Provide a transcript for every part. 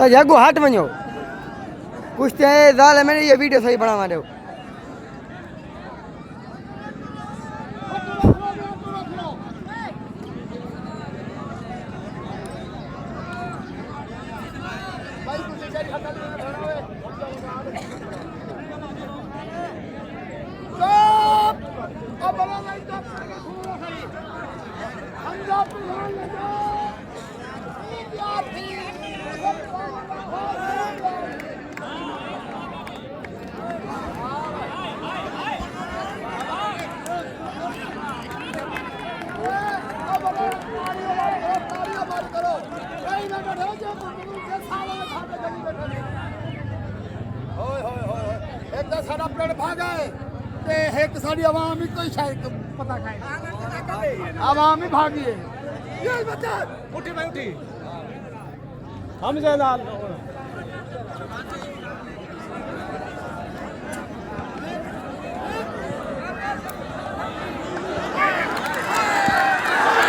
जागो हट वञो कुछ ते ज़ाल मैंने ये वीडियो सही बनावा दो साडा पेड़ भागा है ते एक साडी आवाम ही कोई शायद पता खाए आवाम ही भागी है ये बच्चा उठी भाई उठी हम जलाल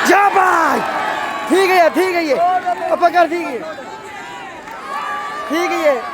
जा भाई ठीक है ये पकड़ ठीक है